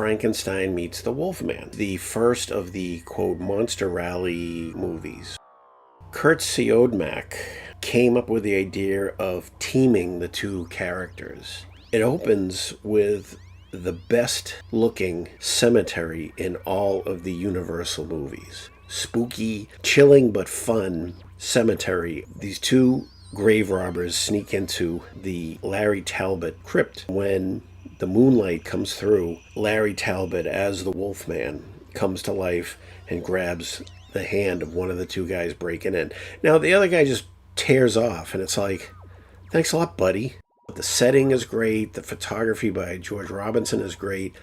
Frankenstein Meets the Wolfman, the first of the, quote, Monster Rally movies. Kurt Siodmak came up with the idea of teaming the two characters. It opens with the best looking cemetery in all of the Universal movies. Spooky, chilling but fun cemetery. These two grave robbers sneak into the Larry Talbot crypt. When the moonlight comes through, Larry Talbot, as the Wolfman, comes to life and grabs the hand of one of the two guys breaking in. Now, the other guy just tears off, and it's like, thanks a lot, buddy. The setting is great. The photography by George Robinson is great.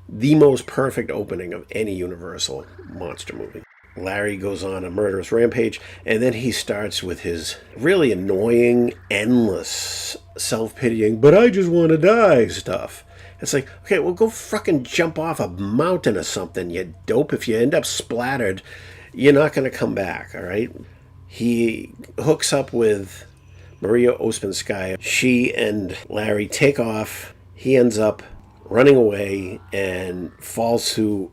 The most perfect opening of any Universal monster movie. Larry goes on a murderous rampage, and then he starts with his really annoying, endless, self-pitying, but I just want to die stuff. It's like, okay, well, go fucking jump off a mountain or something, you dope. If you end up splattered, you're not going to come back, all right? He hooks up with Maria Ospinskaya. She and Larry take off. He ends up running away and falls to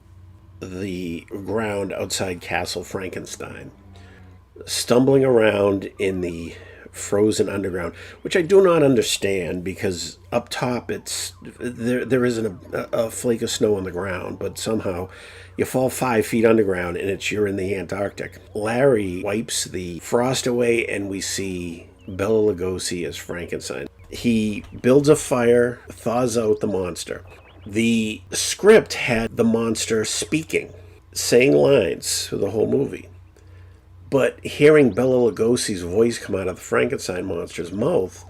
the ground outside Castle Frankenstein, stumbling around in the frozen underground, which I do not understand, because up top there isn't a flake of snow on the ground, but somehow you fall 5 feet underground and you're in the Antarctic. Larry wipes the frost away, and we see Bela Lugosi as Frankenstein. He builds a fire, thaws out the monster. The script had the monster speaking, saying lines through the whole movie. But hearing Bela Lugosi's voice come out of the Frankenstein monster's mouth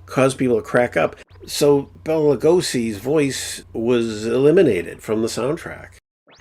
caused people to crack up. So Bela Lugosi's voice was eliminated from the soundtrack.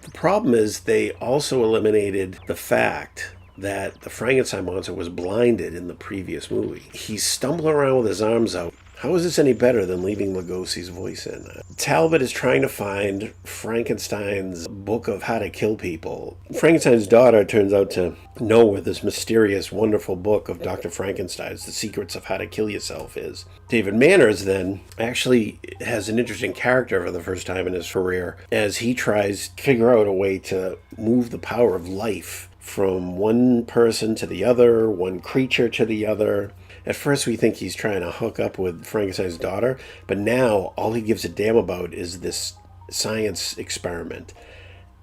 The problem is they also eliminated the fact that the Frankenstein monster was blinded in the previous movie. He's stumbling around with his arms out. How is this any better than leaving Lugosi's voice in? Talbot is trying to find Frankenstein's book of how to kill people. Frankenstein's daughter turns out to know where this mysterious, wonderful book of Dr. Frankenstein's, The Secrets of How to Kill Yourself, is. David Manners then actually has an interesting character for the first time in his career, as he tries to figure out a way to move the power of life from one person to the other, one creature to the other. At first we think he's trying to hook up with Frankenstein's daughter, but now all he gives a damn about is this science experiment.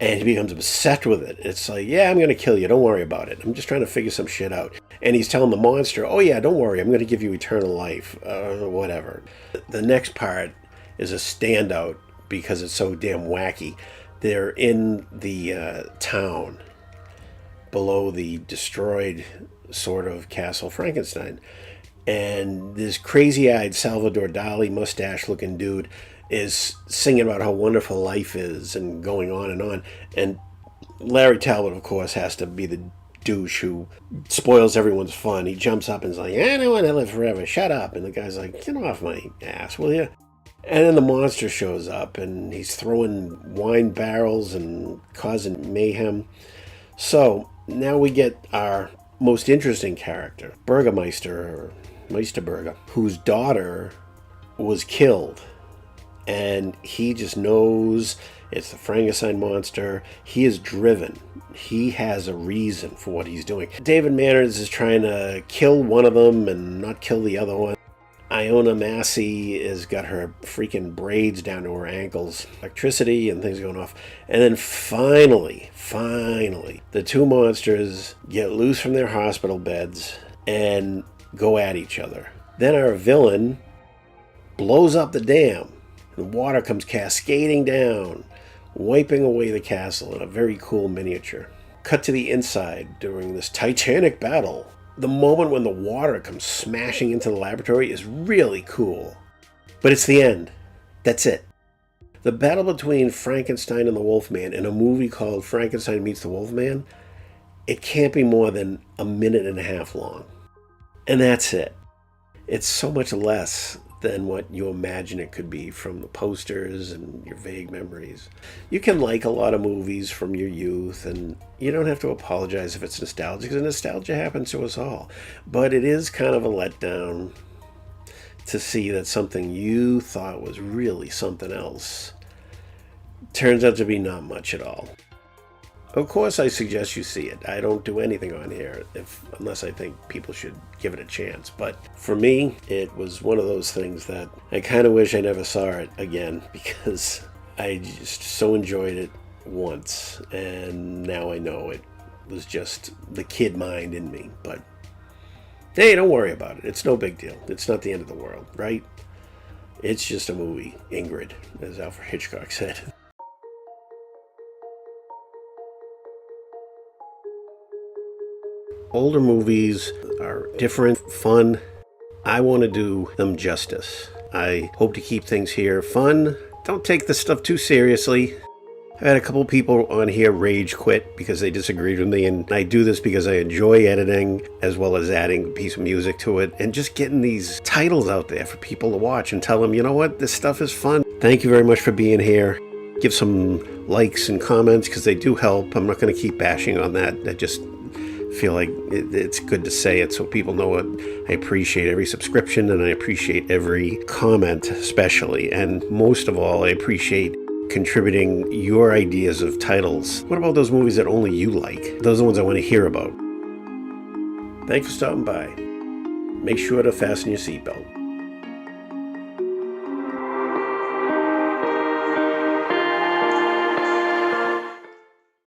And he becomes obsessed with it. It's like, yeah, I'm going to kill you. Don't worry about it. I'm just trying to figure some shit out. And he's telling the monster, oh yeah, don't worry. I'm going to give you eternal life. Whatever. The next part is a standout because it's so damn wacky. They're in the town below the destroyed sort of Castle Frankenstein. And this crazy-eyed Salvador Dali mustache-looking dude is singing about how wonderful life is and going on and on. And Larry Talbot, of course, has to be the douche who spoils everyone's fun. He jumps up and is like, I don't want to live forever. Shut up. And the guy's like, get off my ass, will you? And then the monster shows up, and he's throwing wine barrels and causing mayhem. So now we get our most interesting character, Burgermeister, or Meisterburger, whose daughter was killed. And he just knows it's the Frankenstein monster. He is driven. He has a reason for what he's doing. David Manners is trying to kill one of them and not kill the other one. Iona Massey has got her freaking braids down to her ankles, electricity and things going off. And then finally, the two monsters get loose from their hospital beds and go at each other. Then our villain blows up the dam. The water comes cascading down, wiping away the castle in a very cool miniature. Cut to the inside during this titanic battle. The moment when the water comes smashing into the laboratory is really cool. But it's the end. That's it. The battle between Frankenstein and the Wolfman in a movie called Frankenstein Meets the Wolfman, it can't be more than a minute and a half long. And that's it. It's so much less than what you imagine it could be from the posters and your vague memories. You can like a lot of movies from your youth, and you don't have to apologize if it's nostalgic, because nostalgia happens to us all. But it is kind of a letdown to see that something you thought was really something else Turns out to be not much at all. Of course, I suggest you see it. I don't do anything on here unless I think people should give it a chance. But for me, it was one of those things that I kind of wish I never saw it again, because I just so enjoyed it once, and now I know it was just the kid mind in me. But hey, don't worry about it. It's no big deal. It's not the end of the world, right? It's just a movie, Ingrid, as Alfred Hitchcock said. Older movies are different, fun. I want to do them justice. I hope to keep things here fun. Don't take this stuff too seriously. I've had a couple people on here rage quit because they disagreed with me, and I do this because I enjoy editing as well as adding a piece of music to it and just getting these titles out there for people to watch and tell them, you know what, this stuff is fun. Thank you very much for being here. Give some likes and comments because they do help. I'm not going to keep bashing on that. I just feel like it's good to say it so people know it. I appreciate every subscription, and I appreciate every comment especially. And most of all, I appreciate contributing your ideas of titles. What about those movies that only you like? Those are the ones I want to hear about. Thanks for stopping by. Make sure to fasten your seatbelt.